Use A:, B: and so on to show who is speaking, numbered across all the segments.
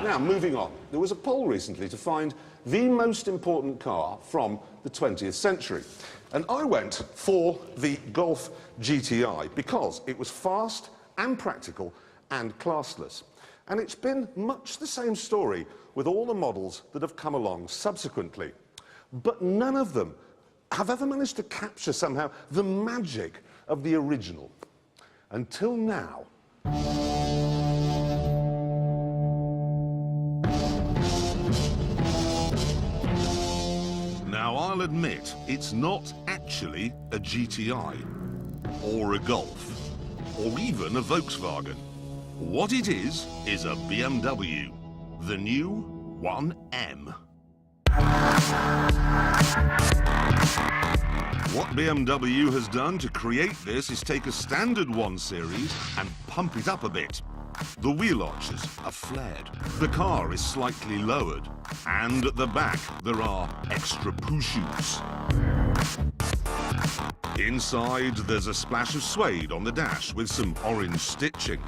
A: Now, moving on. There was a poll recently to find the most important car from the 20th century. And I went for the Golf GTI because it was fast and practical and classless. And it's been much the same story with all the models that have come along subsequently. But none of them have ever managed to capture somehow the magic of the original. Until now.
B: Now, I'll admit, it's not actually a GTI, or a Golf, or even a Volkswagen. What it is a BMW, the new 1M. What BMW has done to create this is take a standard 1 Series and pump it up a bit. The wheel arches are flared, the car is slightly lowered, and at the back there are extra push-ups. Inside there's a splash of suede on the dash with some orange stitching.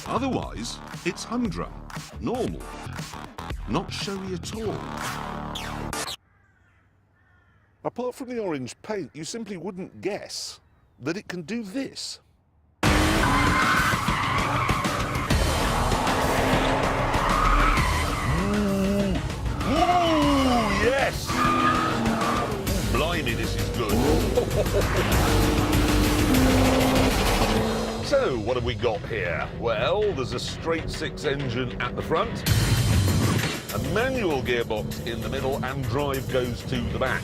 B: Otherwise, it's humdrum, normal, not showy at all.
A: Apart from the orange paint, you simply wouldn't guess that it can do this.
B: Ooh, yes! Blimey, this is good. So, what have we got here? Well, there's a straight-six engine at the front, a manual gearbox in the middle, and drive goes to the back.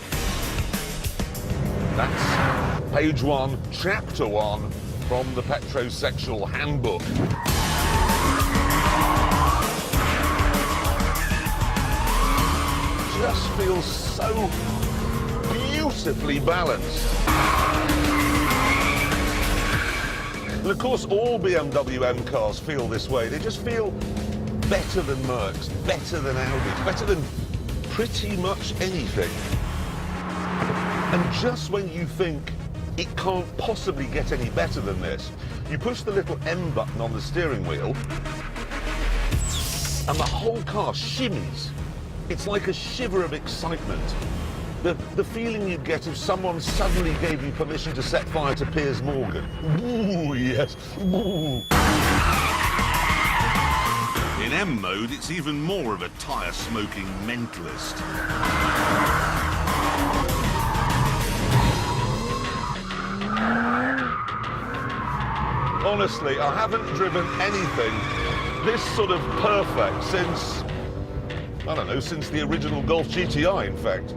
B: That's page 1, chapter 1 from the Petrosexual Handbook. Just feels so beautifully balanced. And of course, all BMW M cars feel this way. They just feel better than Mercs, better than Audis, better than pretty much anything. And just when you think it can't possibly get any better than this, you push the little M button on the steering wheel, and the whole car shimmies. It's like a shiver of excitement. The feeling you'd get if someone suddenly gave you permission to set fire to Piers Morgan. Ooh, yes. Ooh. In M mode, it's even more of a tyre-smoking mentalist. Honestly, I haven't driven anything this sort of perfect since, I don't know, since the original Golf GTI, in fact.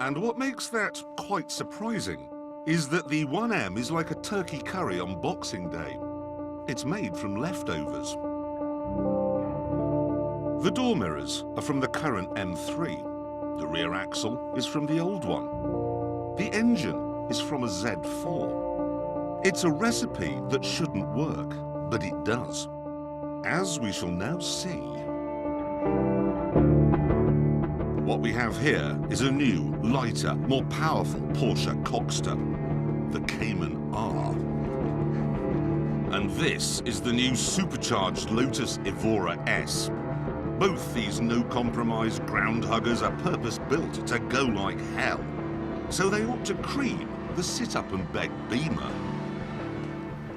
B: And what makes that quite surprising is that the 1M is like a turkey curry on Boxing Day. It's made from leftovers. The door mirrors are from the current M3. The rear axle is from the old one. The engine is from a Z4. It's a recipe that shouldn't work, but it does, as we shall now see. What we have here is a new, lighter, more powerful Porsche Cockster, the Cayman R. And this is the new supercharged Lotus Evora S. Both these no-compromise ground huggers are purpose-built to go like hell. So they ought to cream the sit-up-and-beg Beamer.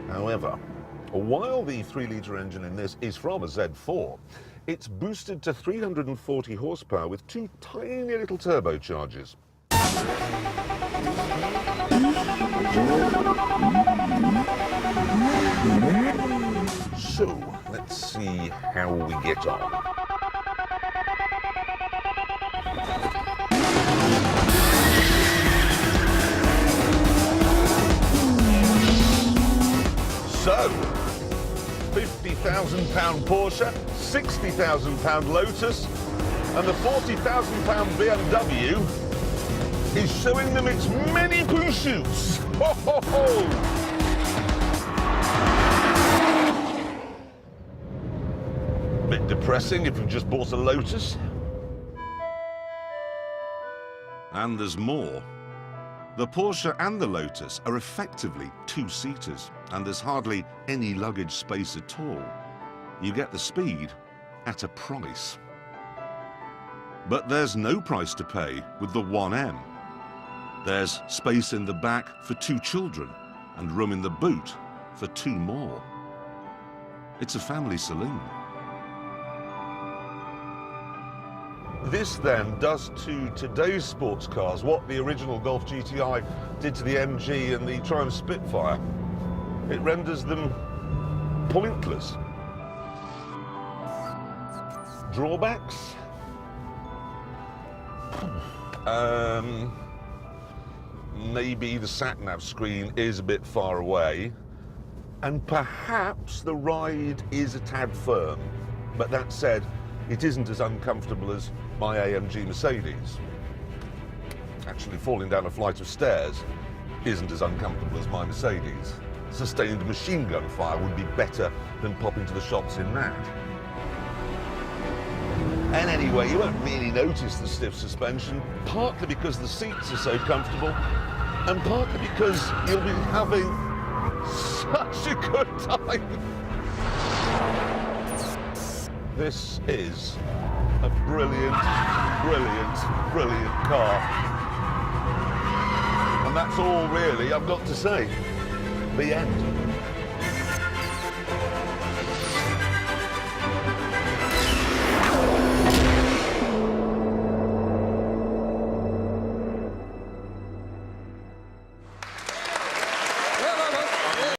B: However, while the 3-litre engine in this is from a Z4, it's boosted to 340 horsepower with 2 tiny little turbochargers. So, let's see how we get on. So, £50,000 Porsche, £60,000 Lotus, and the £40,000 BMW is showing them its many pursuits. Ho, ho, ho! Bit depressing if you've just bought a Lotus. And there's more. The Porsche and the Lotus are effectively two-seaters, and there's hardly any luggage space at all. You get the speed at a price. But there's no price to pay with the 1M. There's space in the back for 2 children and room in the boot for 2 more. It's a family saloon.
A: This then does to today's sports cars what the original Golf GTI did to the MG and the Triumph Spitfire. It renders them pointless. Drawbacks? Maybe the sat-nav screen is a bit far away, and perhaps the ride is a tad firm. But that said, it isn't as uncomfortable as my AMG Mercedes. Actually, falling down a flight of stairs isn't as uncomfortable as my Mercedes. Sustained machine gun fire would be better than popping to the shops in that. And anyway, you won't really notice the stiff suspension, partly because the seats are so comfortable, and partly because you'll be having such a good time. This is a brilliant, brilliant, brilliant car. And that's all really I've got to say. The end.